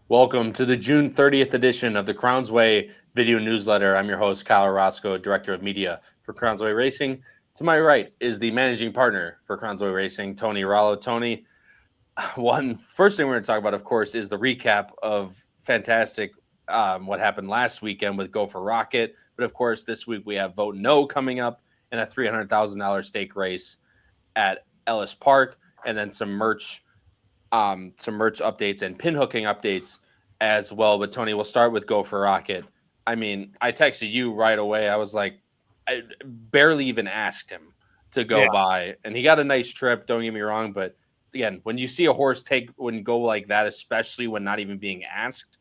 Welcome to the June 30th edition of the Crowns Way video newsletter. I'm your host, Kyle Orozco, Director of Media for Crowns Way Racing. To my right is the managing partner for Crowns Way Racing, Tony Rollo. Tony, first thing we're going to talk about, of course, is the recap of fantastic what happened last weekend with Go for Rocket. But of course, this week we have Vote No coming up and a $300,000 stake race at Ellis Park, and then some merch updates and pin hooking updates as well. But Tony, we'll start with Go for Rocket. I mean, I texted you right away. I was like, I barely even asked him to go by, and he got a nice trip. Don't get me wrong, but again, when you see a horse go like that, especially when not even being asked,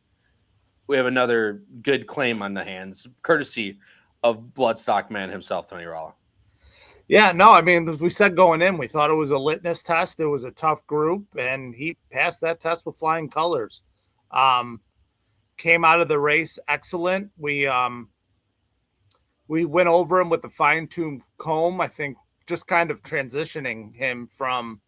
we have another good claim on the hands, courtesy of Bloodstock Man himself, Tony Rollo. Yeah, no, I mean, as we said going in, we thought it was a litmus test. It was a tough group, and he passed that test with flying colors. Came out of the race excellent. We went over him with a fine-tuned comb, I think, just kind of transitioning him from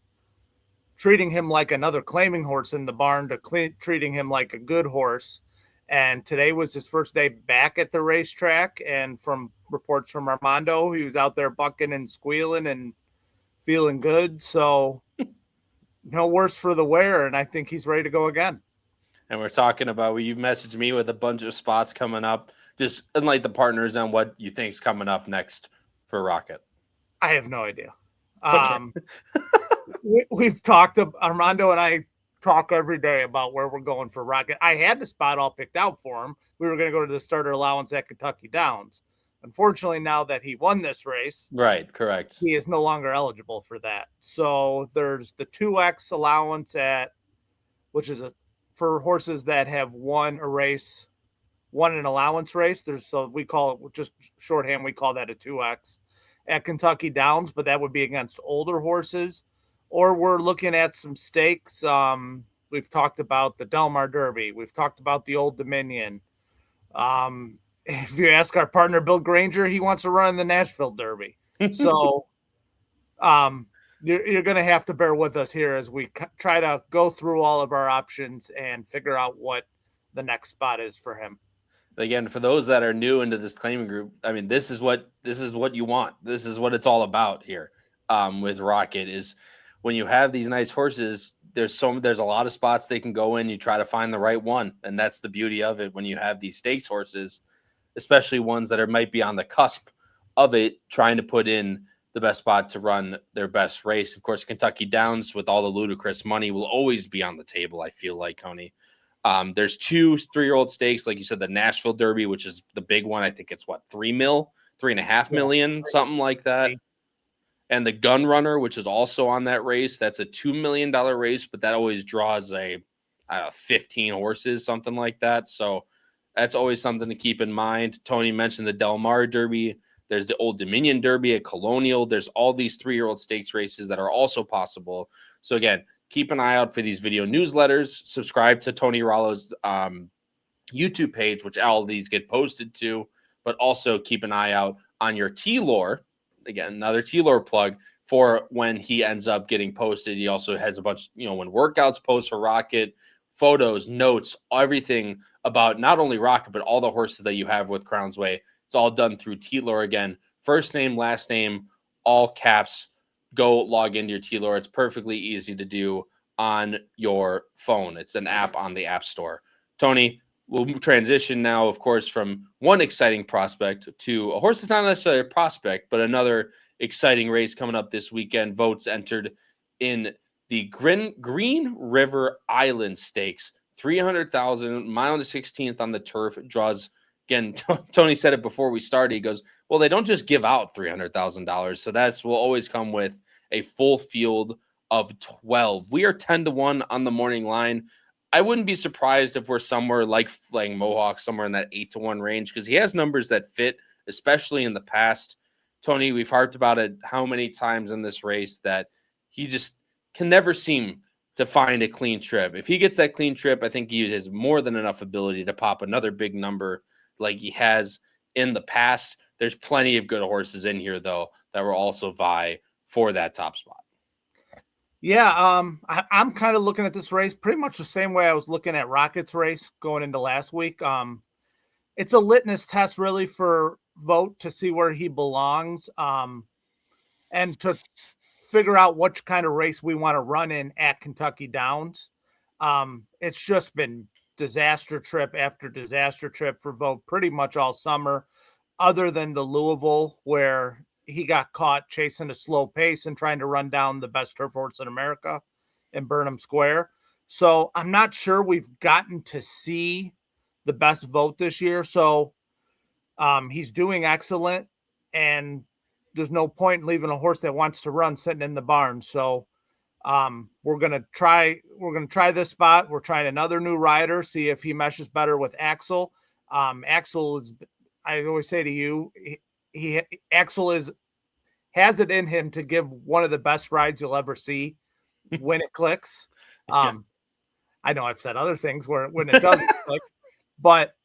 treating him like another claiming horse in the barn to treating him like a good horse. And today was his first day back at the racetrack. And from reports from Armando, he was out there bucking and squealing and feeling good. So no worse for the wear. And I think he's ready to go again. And we're talking about, you messaged me with a bunch of spots coming up. Just enlighten the partners on what you think's coming up next for Rocket. I have no idea. Okay. We've talked, Armando and I talk every day about where we're going for Rocket. I had the spot all picked out for him. We were going to go to the starter allowance at Kentucky Downs. Unfortunately, now that he won this race, right, correct, he is no longer eligible for that. So there's the 2X allowance which is for horses that have won an allowance race. We call it, just shorthand, we call that a 2X at Kentucky Downs, but that would be against older horses. Or we're looking at some stakes. We've talked about the Del Mar Derby. We've talked about the Old Dominion. If you ask our partner, Bill Granger, he wants to run in the Nashville Derby. So you're going to have to bear with us here as we try to go through all of our options and figure out what the next spot is for him. Again, for those that are new into this claiming group, I mean, this is what you want. This is what it's all about here with Rocket is when you have these nice horses, there's a lot of spots they can go in. You try to find the right one. And that's the beauty of it when you have these stakes horses, especially ones that might be on the cusp of it, trying to put in the best spot to run their best race. Of course, Kentucky Downs with all the ludicrous money will always be on the table, I feel like, Tony. There's 2 3-year-old stakes, like you said, the Nashville Derby, which is the big one. I think it's $3.5 million, something like that. And the Gun Runner, which is also on that race, that's a $2 million race, but that always draws 15 horses, something like that. So that's always something to keep in mind. Tony mentioned the Del Mar Derby. There's the Old Dominion Derby at Colonial. There's all these 3-year-old stakes races that are also possible. So again, keep an eye out for these video newsletters. Subscribe to Tony Rollo's YouTube page, which all of these get posted to, but also keep an eye out on your T-Lore. Again, another T-Lore plug for when he ends up getting posted. He also has a bunch, when workouts post for Rocket, photos, notes, everything about not only Rocket, but all the horses that you have with Crowns Way. It's all done through T-Lore again. First name, last name, all caps. Go log into your T-Lore. It's perfectly easy to do on your phone. It's an app on the App Store. Tony, we'll transition now, of course, from one exciting prospect to a horse that's not necessarily a prospect, but another exciting race coming up this weekend. Votes entered in the Green River Island Stakes. 300,000, mile and 16th on the turf. Draws, again, Tony said it before we started. He goes, well, they don't just give out $300,000. So will always come with a full field of 12. We are 10-1 on the morning line. I wouldn't be surprised if we're somewhere like Flying Mohawk, somewhere in that 8-1 range, because he has numbers that fit, especially in the past. Tony, we've harped about it how many times in this race that he just can never seem to find a clean trip. If he gets that clean trip, I think he has more than enough ability to pop another big number like he has in the past. There's plenty of good horses in here, though, that will also vie for that top spot. Yeah, I'm kind of looking at this race pretty much the same way I was looking at Rocket's race going into last week. It's a litmus test really for Vogt to see where he belongs, and to figure out which kind of race we want to run in at Kentucky Downs. It's just been disaster trip after disaster trip for Vogt pretty much all summer, other than the Louisville where he got caught chasing a slow pace and trying to run down the best turf horse in America in Burnham Square. So I'm not sure we've gotten to see the best Vogt this year. So he's doing excellent, and there's no point in leaving a horse that wants to run sitting in the barn. So we're gonna try this spot. We're trying another new rider, see if he meshes better with Axel. Axel is, I always say to you, Axel has it in him to give one of the best rides you'll ever see when it clicks. I know I've said other things where when it doesn't click, but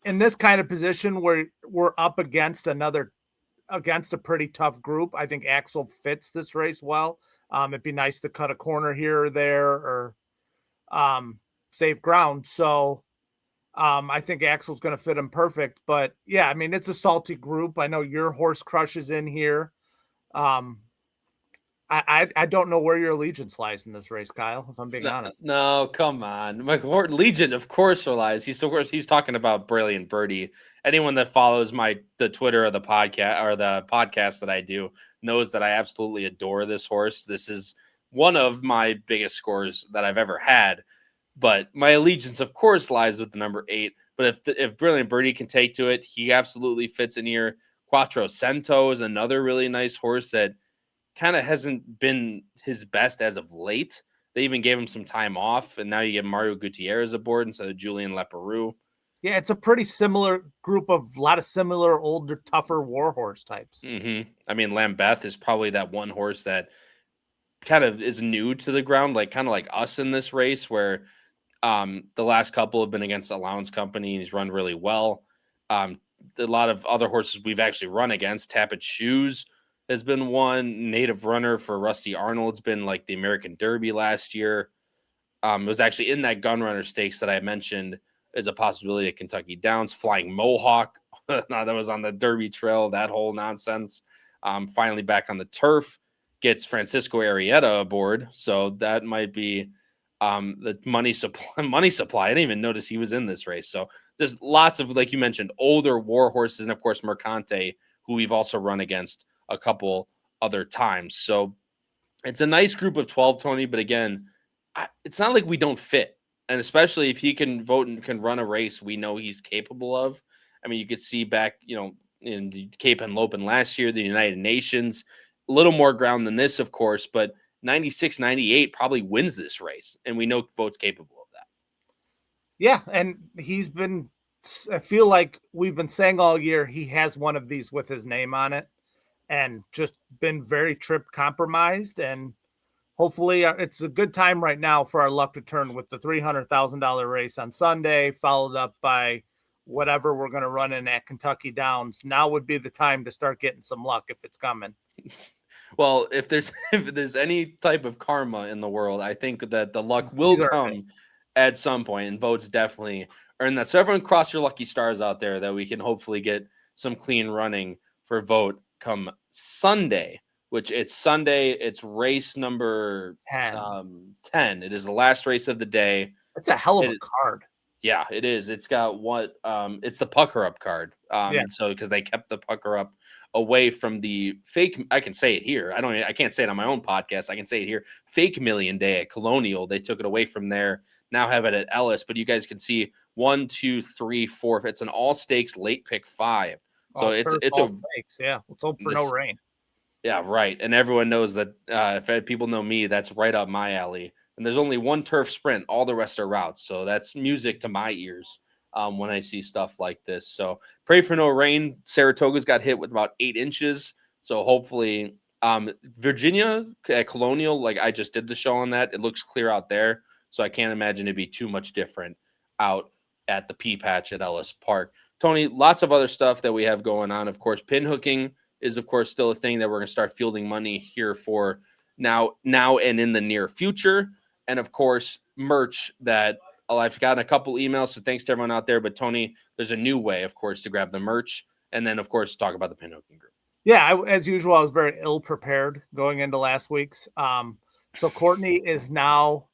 in this kind of position where we're up against a pretty tough group, I think Axel fits this race well. It'd be nice to cut a corner here or there or save ground. So I think Axel's going to fit him perfect. But yeah, I mean, it's a salty group. I know your horse Crush is in here. I don't know where your allegiance lies in this race, Kyle, if I'm being honest. No, come on. My Legion, of course, relies. He's talking about Brilliant Birdie. Anyone that follows the Twitter or the podcast that I do knows that I absolutely adore this horse. This is one of my biggest scores that I've ever had. But my allegiance, of course, lies with the number 8. But if Brilliant Birdie can take to it, he absolutely fits in here. Quattro Cento is another really nice horse that kind of hasn't been his best as of late. They even gave him some time off, and now you get Mario Gutierrez aboard instead of Julian Leparoux. Yeah, it's a pretty similar group of a lot of similar older, tougher warhorse types. Mm-hmm. I mean, Lambeth is probably that one horse that kind of is new to the ground, kind of like us in this race, where the last couple have been against Allowance Company, and he's run really well. A lot of other horses we've actually run against, Tappet Shoes has been one. Native Runner for Rusty Arnold's been like the American Derby last year. It was actually in that Gun Runner Stakes that I mentioned as a possibility at Kentucky Downs. Flying Mohawk, that was on the Derby Trail, that whole nonsense. Finally back on the turf, gets Francisco Arrieta aboard, so that might be the money supply. I didn't even notice he was in this race. So there's lots of, like you mentioned, older war horses, and of course Mercante, who we've also run against a couple other times. So it's a nice group of 12, Tony, but again, it's not like we don't fit. And especially if he can vote and can run a race we know he's capable of. I mean, you could see back, in the Cape and Lopin last year, the United Nations, a little more ground than this, of course, but 96, 98 probably wins this race. And we know Vogt's capable of that. Yeah. And I feel like we've been saying all year, he has one of these with his name on it, and just been very trip compromised. And hopefully it's a good time right now for our luck to turn with the $300,000 race on Sunday, followed up by whatever we're going to run in at Kentucky Downs. Now would be the time to start getting some luck if it's coming. Well, if there's any type of karma in the world, I think that the luck will come at some point, and Vogt's definitely earned that. So everyone cross your lucky stars out there that we can hopefully get some clean running for Vogt come Sunday, which it's Sunday. It's race number 10. It is the last race of the day. It's a hell of a card. Yeah, it is. It's got it's the Pucker Up card. So because they kept the Pucker Up away from the fake, I can say it here. I can't say it on my own podcast. I can say it here. Fake Million Day at Colonial. They took it away from there. Now have it at Ellis, but you guys can see 1, 2, 3, 4. It's an all stakes late pick 5. So it's a stakes. Yeah. Let's hope for no rain. Yeah, right. And everyone knows that if people know me, that's right up my alley. And there's only one turf sprint. All the rest are routes. So that's music to my ears when I see stuff like this. So pray for no rain. Saratoga's got hit with about 8 inches. So hopefully Virginia at Colonial, like I just did the show on that. It looks clear out there. So I can't imagine it'd be too much different out at the Pea Patch at Ellis Park. Tony, lots of other stuff that we have going on. Of course, pin hooking is, of course, still a thing that we're going to start fielding money here for now and in the near future. And of course, merch that I've gotten a couple emails. So thanks to everyone out there. But Tony, there's a new way, of course, to grab the merch. And then, of course, talk about the Pinhooking Group. Yeah, as usual, I was very ill prepared going into last week's. So Courtney is now,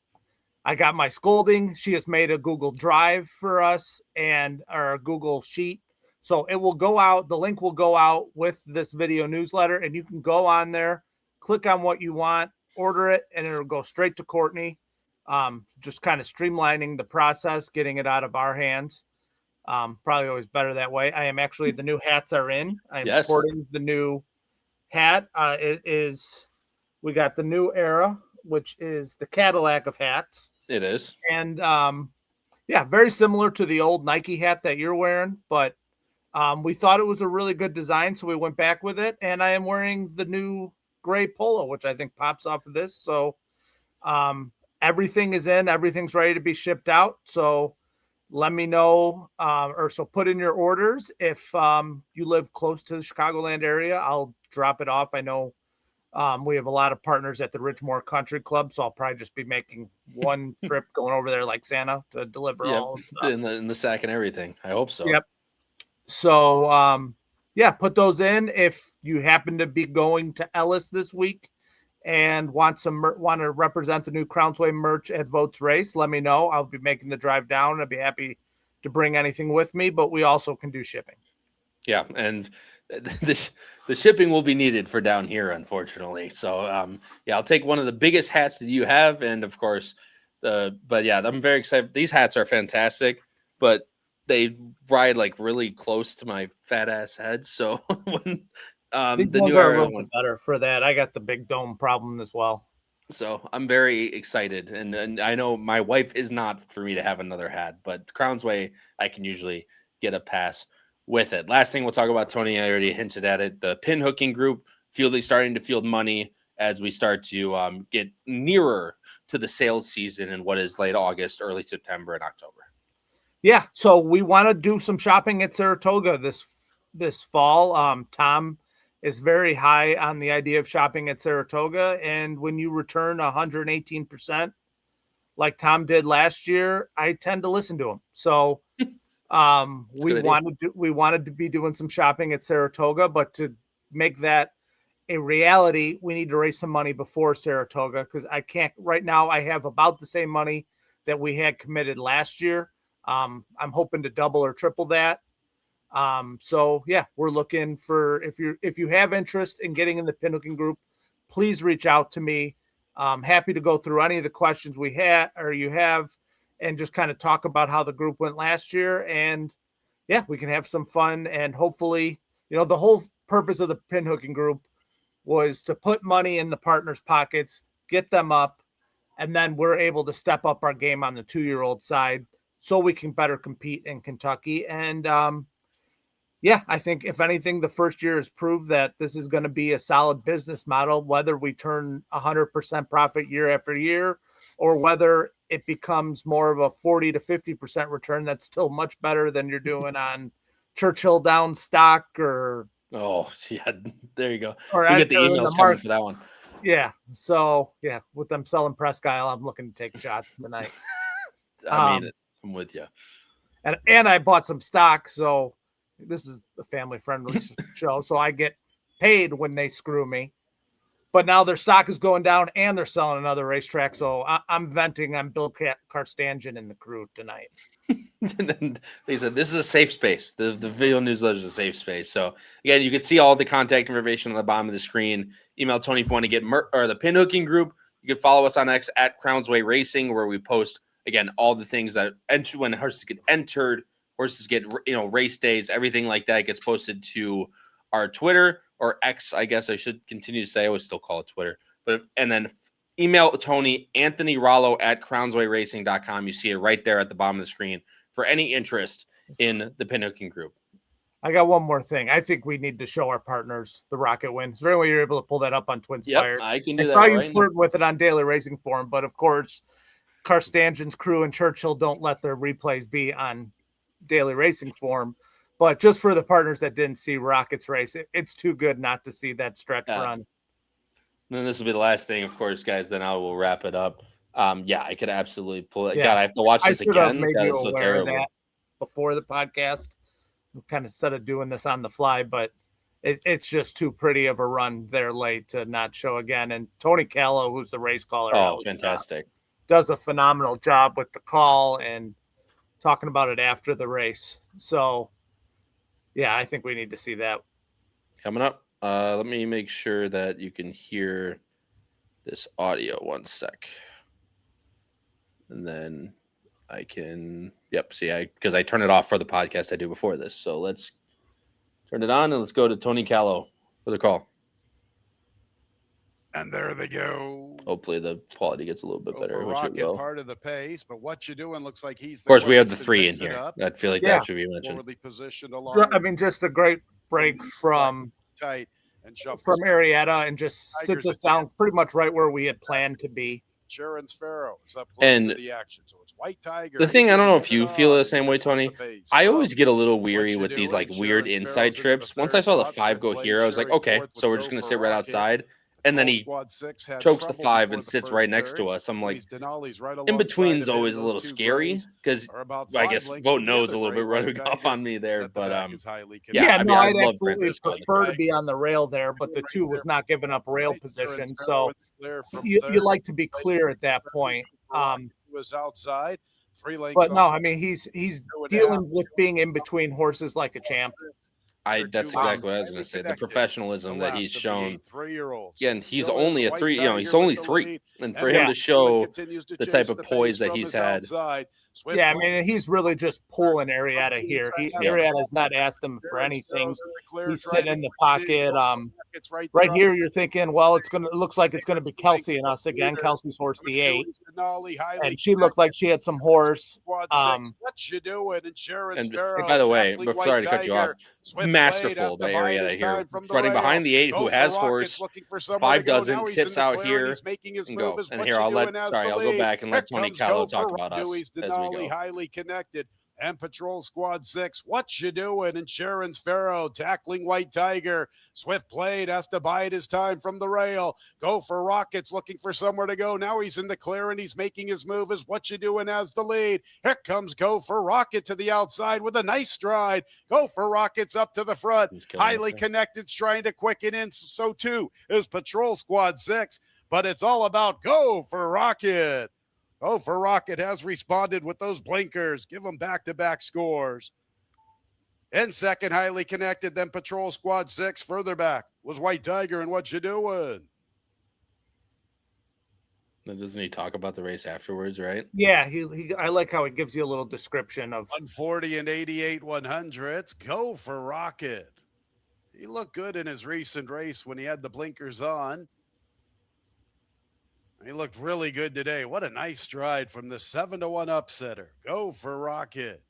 I got my scolding. She has made a Google Drive for us and our Google Sheet. So it will go out. The link will go out with this video newsletter, and you can go on there, click on what you want, order it, and it'll go straight to Courtney. Just kind of streamlining the process, getting it out of our hands. Probably always better that way. I am actually, the new hats are in. I am sporting the new hat. We got the new era, which is the Cadillac of hats. It is. And yeah, very similar to the old Nike hat that you're wearing, but we thought it was a really good design, so we went back with it. And I am wearing the new gray polo, which I think pops off of this. So everything is in, everything's ready to be shipped out. So let me know, so put in your orders. If you live close to the Chicagoland area, I'll drop it off. I know we have a lot of partners at the Ridgemore Country Club, so I'll probably just be making one trip going over there like Santa to deliver all in the sack and everything. I hope so. Yep. So yeah, put those in. If you happen to be going to Ellis this week and want to represent the new Crownsway merch at Votes Race, let me know. I'll be making the drive down. I'd be happy to bring anything with me, but we also can do shipping. Yeah, and the shipping will be needed for down here, unfortunately. So yeah, I'll take one of the biggest hats that you have, and of course but yeah, I'm very excited. These hats are fantastic, but they ride like really close to my fat ass head. So when these ones are a little bit better for that. I got the big dome problem as well. So I'm very excited. And I know my wife is not for me to have another hat, but Crownsway, I can usually get a pass with it. Last thing we'll talk about, Tony, I already hinted at it. The Pinhooking Group starting to field money as we start to get nearer to the sales season in what is late August, early September, and October. Yeah. So we want to do some shopping at Saratoga this fall. Tom is very high on the idea of shopping at Saratoga. And when you return 118%, like Tom did last year, I tend to listen to him. So we wanted to be doing some shopping at Saratoga, but to make that a reality, we need to raise some money before Saratoga, because I can't right now. I have about the same money that we had committed last year. I'm hoping to double or triple that. So yeah, we're looking for, if you have interest in getting in the Pinhooking Group, please reach out to me. I'm happy to go through any of the questions we had or you have, and just kind of talk about how the group went last year. And yeah, we can have some fun, and hopefully, the whole purpose of the Pinhooking Group was to put money in the partners' pockets, get them up, and then we're able to step up our game on the 2-year-old side so we can better compete in Kentucky. And yeah, I think if anything, the first year has proved that this is going to be a solid business model, whether we turn 100% profit year after year, or whether it becomes more of a 40 to 50% return. That's still much better than you're doing on Churchill Downs stock or. Oh yeah, there you go. Or we get the emails coming for that one. Yeah. So yeah, with them selling Presque Isle, I'm looking to take shots tonight. I mean, I'm with you. And I bought some stock, so this is a family friendly show, so I get paid when they screw me. But now their stock is going down and they're selling another racetrack. So I'm venting on Bill Karstanjian and the crew tonight. And then they said, this is a safe space. The video newsletter is a safe space. So again, you can see all the contact information on the bottom of the screen. Email Tony if you want to get or the Pinhooking Group. You can follow us on X at Crownsway Racing, where we post, again, all the things that enter when horses get entered, horses get, race days, everything like that gets posted to our Twitter or X. I guess I should continue to say, I would still call it Twitter, and then email Tony, Anthony Rollo at crownswayracing.com. You see it right there at the bottom of the screen for any interest in the Pinhooking Group. I got one more thing. I think we need to show our partners the Rocket Win. Is there any way you're able to pull that up on Twinspired? Yep, I can do that. I saw you flirt with it on Daily Racing Forum, but of course, Karstanjian's crew and Churchill don't let their replays be on Daily Racing Forum. But just for the partners that didn't see Rocket's race, it's too good not to see that stretch run. then this will be the last thing, of course, guys. Then I will wrap it up. Yeah, I could absolutely pull it. Yeah. God, I have to watch I this should have again. made God, you it's so aware of terrible. that before the podcast. Kind of instead of doing this on the fly, but it's just too pretty of a run there late to not show again. And Tony Callow, who's the race caller, Oh, fantastic. does a phenomenal job with the call and talking about it after the race. So, yeah, I think we need to see that. Coming up. Let me make sure that you can hear this audio. One sec. And then I can, see, because I turn it off for the podcast I do before this. So let's turn it on and let's go to Tony Callow for the call. And there they go. Hopefully the quality gets a little bit better. For Which it Rocket, will. part of the pace, but what you doing looks like he's. Of course, we have the 3 in here. I feel like that should be mentioned. Forwardly positioned along. I mean, just a great break from tight and from Arietta and just sits us down pretty much right where we had planned to be. Sharon Sparrow is up close And to the action, so it's White Tiger. The thing, I don't know if you feel the same way, Tony. I always get a little weary with these like weird inside trips. Once I saw the 5 go here, I was like, okay, so we're just gonna sit right outside. And then he chokes the 5 and sits right next to us. I'm like, in between's always a little scary because I guess Vogt knows a little bit running off on me there. But I'd absolutely prefer to be on the rail there, but the 2 was not giving up rail position. So you like to be clear at that point. Was outside. But no, I mean he's dealing with being in between horses like a champ. That's exactly what I was going to say. The professionalism that he's shown. Again, he's only a 3. He's only 3, and for him to show the type of poise that he's had. Yeah, I mean, he's really just pulling Arietta here. Arietta's not asked him for anything. He's sitting in the pocket. Right here, you're thinking, well, it looks like it's gonna be Kelsey and us again. Kelsey's horse, the 8, and she looked like she had some horse. What you doing? And by the way, sorry to cut you off. Masterful by Arietta here, running behind the 8 who has horse. 5 doesn't, tips out here and go. And here I'll go back and let Tony Callow talk about us as we go. Highly connected. And Patrol Squad 6, what you doing? And Sharon Sparrow tackling White Tiger. Swift Blade has to bide his time from the rail. Go for Rockets, looking for somewhere to go. Now he's in the clear and he's making his move as what you doing as the lead. Here comes Go for Rocket to the outside with a nice stride. Go for Rockets up to the front. Highly connected, trying to quicken in. So too is Patrol Squad 6, but it's all about Go for Rocket. Oh, for Rocket has responded with those blinkers. Give them back-to-back scores. In second, highly connected, then Patrol Squad 6. Further back was White Tiger and what you doing? Doesn't he talk about the race afterwards, right? Yeah, I like how he gives you a little description of 140 and 88 100s. Go for Rocket. He looked good in his recent race when he had the blinkers on. He looked really good today. What a nice stride from the 7-1 upsetter. Go for Rocket.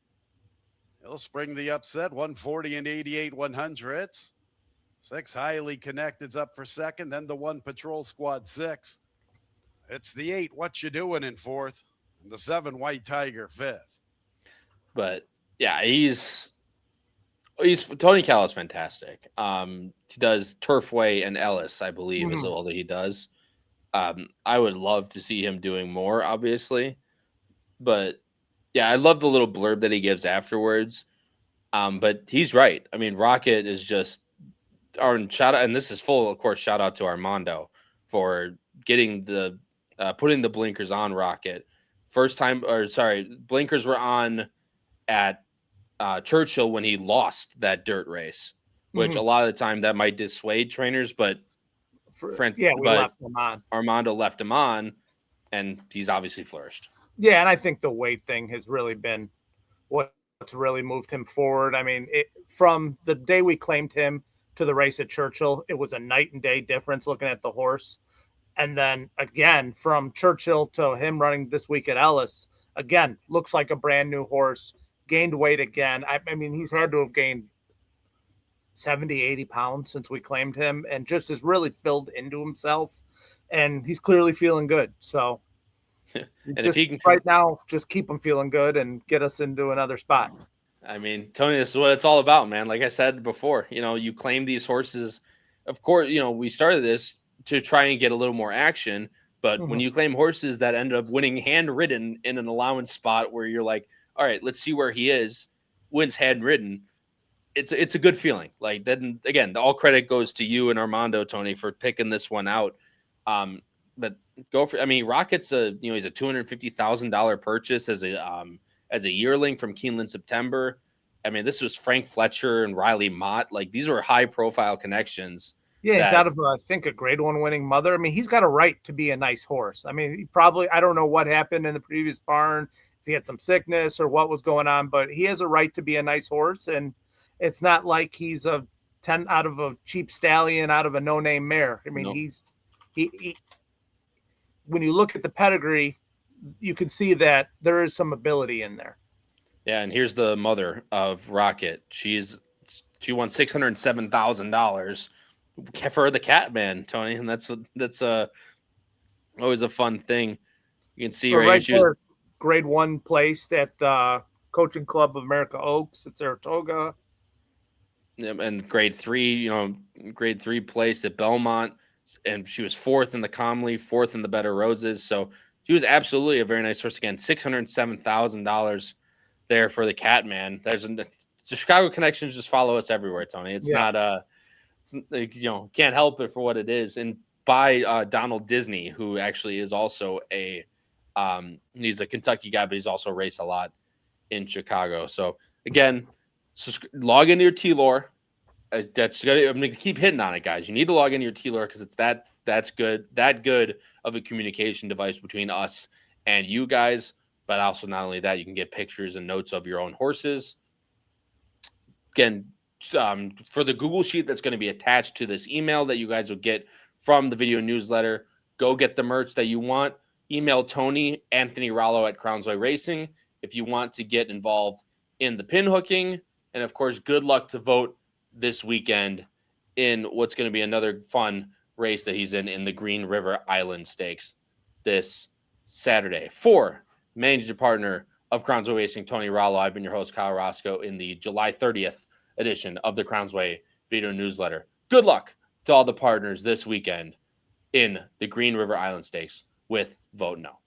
He'll spring the upset. 140 and 88 100s. 6 highly connected's up for second. Then the 1 Patrol Squad 6. It's the 8. What you doing in fourth? And the 7 White Tiger fifth. But yeah, he's Tony Callow's fantastic. He does Turfway and Ellis, I believe, is all that he does. I would love to see him doing more, obviously, but yeah, I love the little blurb that he gives afterwards. But he's right. I mean, Rocket is just our shout out, and this is full, of course, shout out to Armando for getting the putting the blinkers on Rocket. Blinkers were on at Churchill when he lost that dirt race, which a lot of the time that might dissuade trainers, but left him on. Armando left him on, and he's obviously flourished. Yeah, and I think the weight thing has really been what's really moved him forward. I mean, from the day we claimed him to the race at Churchill, it was a night and day difference looking at the horse. And then again, from Churchill to him running this week at Ellis, again, looks like a brand new horse, gained weight again. I mean, he's had to have gained 70, 80 pounds since we claimed him and just has really filled into himself. And he's clearly feeling good. So and if he can right now, just keep him feeling good and get us into another spot. I mean, Tony, this is what it's all about, man. Like I said before, you claim these horses. Of course, we started this to try and get a little more action. But when Mhm. you claim horses that end up winning handwritten in an allowance spot where you're like, all right, let's see where he is, wins handwritten, it's a good feeling. Like then again, all credit goes to you and Armando, Tony, for picking this one out. But go for, I mean, Rocket's he's a $250,000 purchase as a yearling from Keeneland September. I mean, this was Frank Fletcher and Riley Mott. Like these were high profile connections. Yeah, he's That out of, I think, a grade 1 winning mother. I mean, he's got a right to be a nice horse. I mean, he probably, I don't know what happened in the previous barn, if he had some sickness or what was going on, but he has a right to be a nice horse. And it's not like he's a 10 out of a cheap stallion out of a no-name mare. I mean, Nope. he when you look at the pedigree, you can see that there is some ability in there. Yeah, and here's the mother of Rocket. She won $607,000 for the Catman, Tony, and that's always a fun thing. You can see So right, right she was there, grade 1 placed at the Coaching Club of America Oaks at Saratoga. and grade 3 placed at Belmont, and she was 4th in the Comley, 4th in the Better Roses. So she was absolutely a very nice horse. Again, $607,000 there for the Catman. The Chicago connections just follow us everywhere, Tony. It's Yeah. not can't help it for what it is. And by Donald Disney, who actually is also he's a Kentucky guy, but he's also raced a lot in Chicago. So again, log into your T-Lore. I'm gonna keep hitting on it, guys. You need to log into your T-Lore because it's that good of a communication device between us and you guys. But also, not only that, you can get pictures and notes of your own horses. Again, for the Google sheet that's going to be attached to this email that you guys will get from the video newsletter, go get the merch that you want. Email Tony, Anthony Rallo at Crownsway Racing if you want to get involved in the pin hooking. And of course, good luck to vote this weekend in what's going to be another fun race that he's in the Green River Island Stakes this Saturday. For managing partner of Crownsway Racing, Tony Rallo, I've been your host, Kyle Roscoe, in the July 30th edition of the Crownsway video newsletter. Good luck to all the partners this weekend in the Green River Island Stakes with Vote No.